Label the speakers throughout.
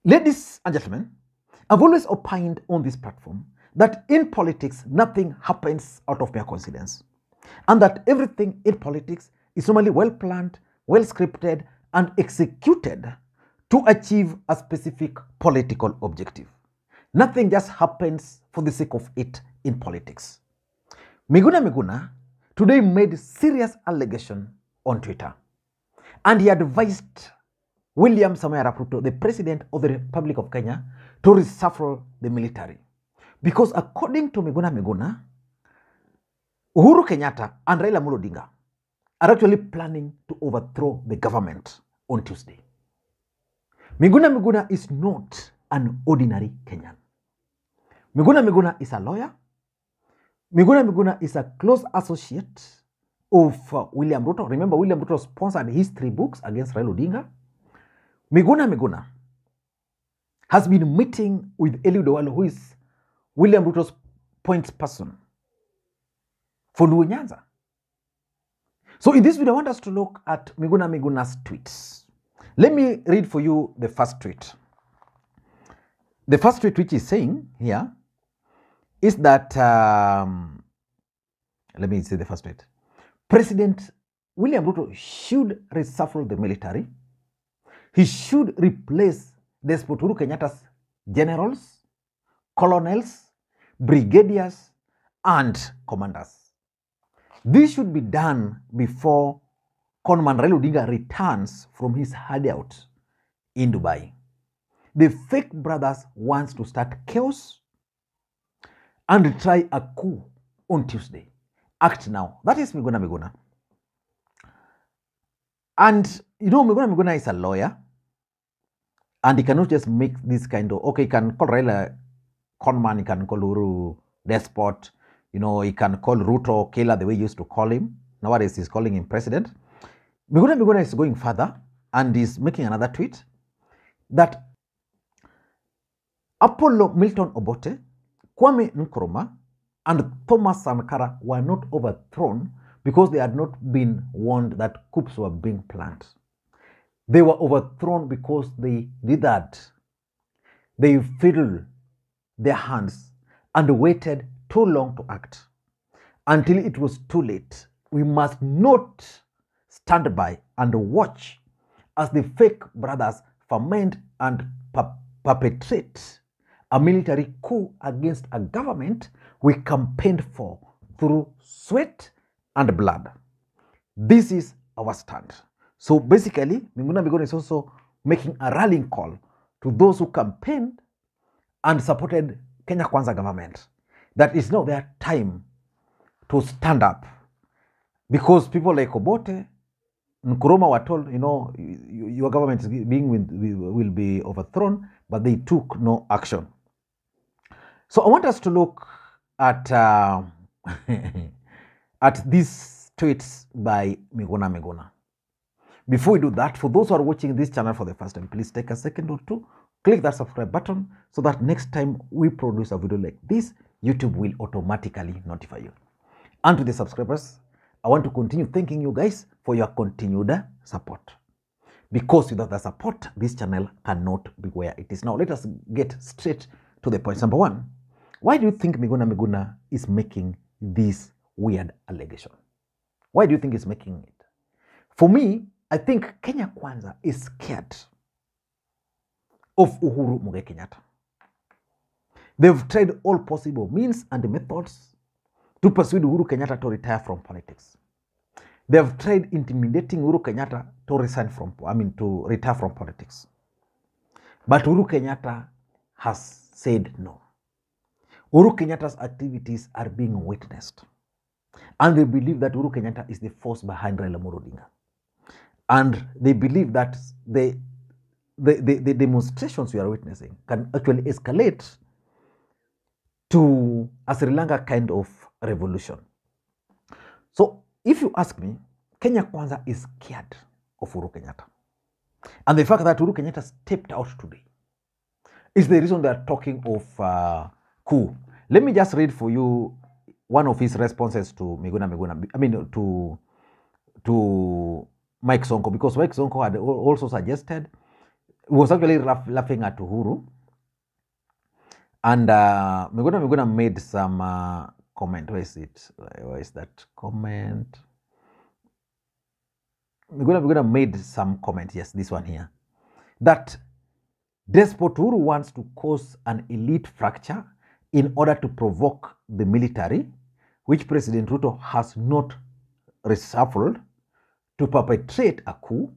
Speaker 1: Ladies and gentlemen, I've always opined on this platform that in politics, nothing happens out of mere coincidence, and that everything in politics is normally well planned, well scripted, and executed to achieve a specific political objective. Nothing just happens for the sake of it in politics. Miguna Miguna today made serious allegation on Twitter, and he advised William Ruto, the President of the Republic of Kenya, to reshuffle the military. Because according to Miguna Miguna, Uhuru Kenyatta and Raila Odinga are actually planning to overthrow the government on Tuesday. Miguna Miguna is not an ordinary Kenyan. Miguna Miguna is a lawyer. Miguna Miguna is a close associate of William Ruto. Remember, William Ruto sponsored his 3 books against Raila Odinga. Miguna Miguna has been meeting with Eliud Owalo, who is William Ruto's point person for Luo Nyanza. So in this video, I want us to look at Miguna Miguna's tweets. Let me read for you the first tweet. The first tweet which is saying here is that, let me see the first tweet. President William Ruto should reshuffle the military. He should replace Despot Uhuru Kenyatta's generals, colonels, brigadiers, and commanders. This should be done before conman Raila Odinga returns from his hideout in Dubai. The fake brothers wants to start chaos and try a coup on Tuesday. Act now. That is Miguna Miguna. And you know, Miguna Miguna is a lawyer, and he cannot just make this kind of, okay, he can call Raila conman, he can call Uhuru despot, you know, he can call Ruto killer the way he used to call him. Nowadays, he's calling him president. Miguna Miguna is going further and is making another tweet that Apollo Milton Obote, Kwame Nkrumah, and Thomas Sankara were not overthrown because they had not been warned that coups were being planned. They were overthrown because they did that. They fiddled their hands and waited too long to act until it was too late. We must not stand by and watch as the fake brothers ferment and perpetrate a military coup against a government we campaigned for through sweat and blood. This is our stand. So basically, Miguna Miguna is also making a rallying call to those who campaigned and supported Kenya Kwanza government. That is now their time to stand up. Because people like Obote, Nkrumah were told, you know, your government is will be overthrown, but they took no action. So I want us to look at at these tweets by Miguna Miguna. Before we do that, for those who are watching this channel for the first time, please take a second or two, click that subscribe button so that next time we produce a video like this, YouTube will automatically notify you. And to the subscribers, I want to continue thanking you guys for your continued support. Because without the support, this channel cannot be where it is now. Let us get straight to the point. Number one, why do you think Miguna Miguna is making this weird allegation? Why do you think he's making it? For me, I think Kenya Kwanza is scared of Uhuru Kenyatta. They've tried all possible means and methods to persuade Uhuru Kenyatta to retire from politics. They've tried intimidating Uhuru Kenyatta to to retire from politics. But Uhuru Kenyatta has said no. Uhuru Kenyatta's activities are being witnessed. And they believe that Uhuru Kenyatta is the force behind Raila Odinga. And they believe that the demonstrations we are witnessing can actually escalate to a Sri Lanka kind of revolution. So if you ask me, Kenya Kwanza is scared of Uhuru Kenyatta. And the fact that Uhuru Kenyatta stepped out today is the reason they are talking of coup. Let me just read for you one of his responses to Miguna Miguna, to Mike Sonko, because Mike Sonko had also suggested was actually laughing at Uhuru. And Miguna Miguna made some comment. Where is it? Where is that comment? Miguna Miguna made some comment. Yes, this one here. That Despot Uhuru wants to cause an elite fracture in order to provoke the military, which President Ruto has not reshuffled, to perpetrate a coup.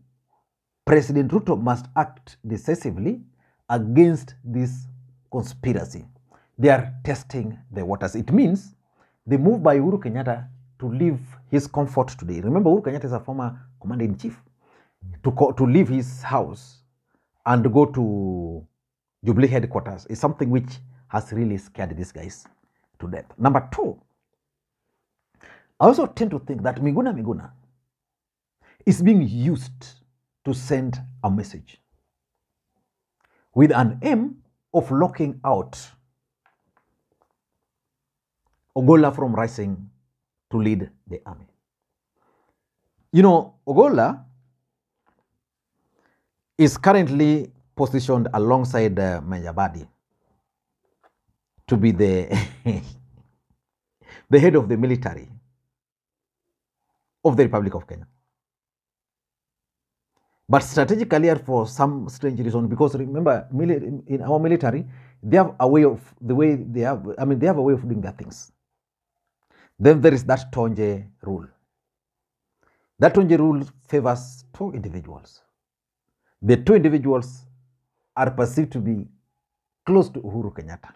Speaker 1: President Ruto must act decisively against this conspiracy. They are testing the waters. It means the move by Uhuru Kenyatta to leave his comfort today. Remember, Uhuru Kenyatta is a former commander-in-chief. To leave his house and go to Jubilee headquarters is something which has really scared these guys to death. Number two, I also tend to think that Miguna Miguna is being used to send a message with an aim of locking out Ogolla from rising to lead the army. You know, Ogolla is currently positioned alongside Majabadi to be the, the head of the military of the Republic of Kenya. But strategically, for some strange reason, because remember, in our military, they have a way of the way they have. I mean, they have a way of doing their things. Then there is that Tonje rule. That Tonje rule favors two individuals. The two individuals are perceived to be close to Uhuru Kenyatta.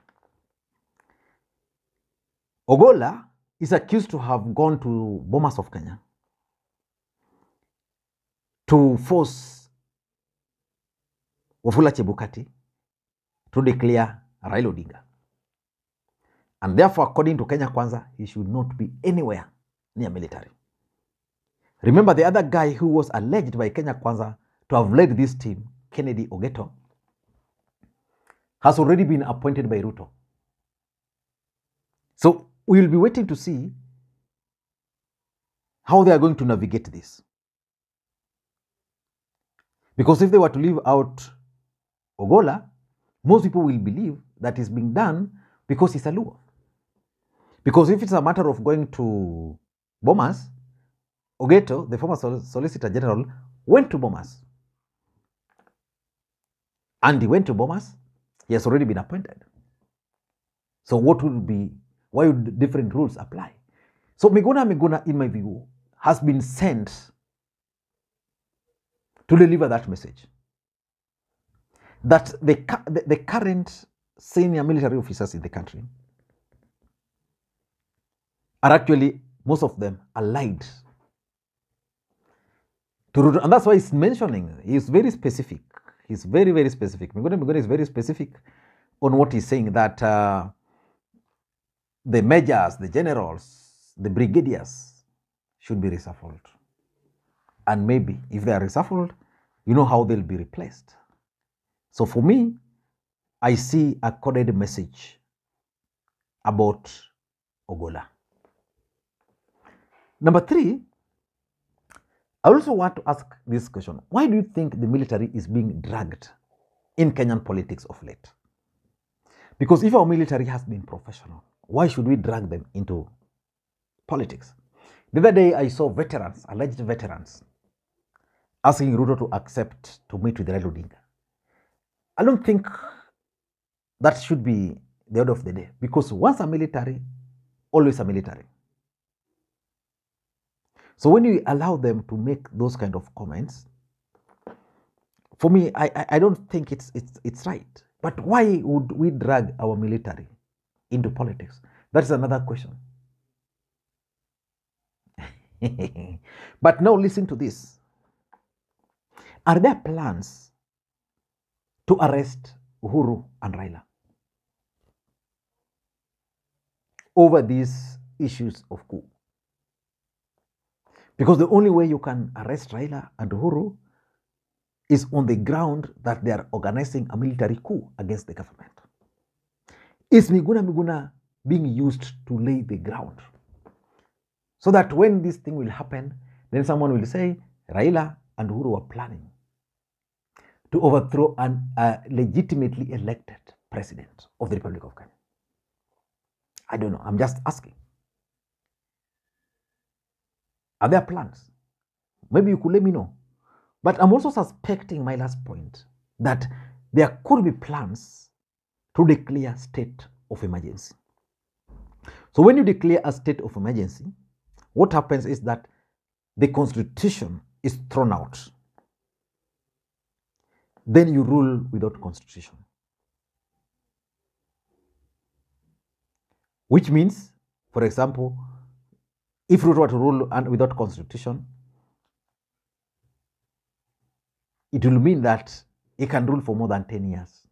Speaker 1: Ogolla is accused to have gone to Bomas of Kenya to force Wafula Chebukati to declare Raila Odinga. And therefore, according to Kenya Kwanza, he should not be anywhere near military. Remember, the other guy who was alleged by Kenya Kwanza to have led this team, Kennedy Ogeto, has already been appointed by Ruto. So we will be waiting to see how they are going to navigate this. Because if they were to leave out Ogolla, most people will believe that is being done because he's a Luo. Because if it's a matter of going to Bomas, Ogeto, the former Solicitor General, went to Bomas. And he went to Bomas. He has already been appointed. So what would be, why would different rules apply? So Miguna Miguna, in my view, has been sent to deliver that message. That the current senior military officers in the country are actually, most of them, allied to Ruto. And that's why he's mentioning, he's very specific. He's very, very specific. Miguna Miguna is very specific on what he's saying, that the majors, the generals, the brigadiers should be reshuffled. And maybe if they are reshuffled, you know how they'll be replaced. So for me, I see a coded message about Ogolla. Number three, I also want to ask this question. Why do you think the military is being dragged in Kenyan politics of late? Because if our military has been professional, why should we drag them into politics? The other day, I saw veterans, alleged veterans, asking Ruto to accept to meet with Raila Odinga. I don't think that should be the order of the day, because once a military, always a military. So when you allow them to make those kind of comments, for me, I don't think it's right. But why would we drag our military into politics? That's another question. But now listen to this. Are there plans to arrest Uhuru and Raila over these issues of coup? Because the only way you can arrest Raila and Uhuru is on the ground that they are organizing a military coup against the government. Is Miguna Miguna being used to lay the ground? So that when this thing will happen, then someone will say, Raila and Uhuru were planning. to overthrow an legitimately elected president of the Republic of Kenya? I don't know. I'm just asking. Are there plans? Maybe you could let me know. But I'm also suspecting, my last point, that there could be plans to declare state of emergency. So when you declare a state of emergency, what happens is that the constitution is thrown out. Then you rule without constitution. Which means, for example, if Ruto were to rule without constitution, it will mean that he can rule for more than 10 years.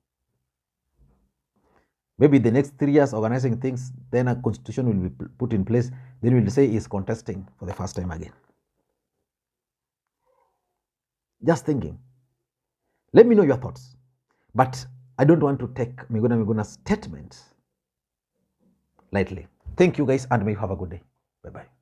Speaker 1: Maybe the next 3 years organizing things, then a constitution will be put in place. Then we'll say he's contesting for the first time again. Just thinking. Let me know your thoughts. But I don't want to take Miguna Miguna's statement lightly. Thank you guys, and may you have a good day. Bye-bye.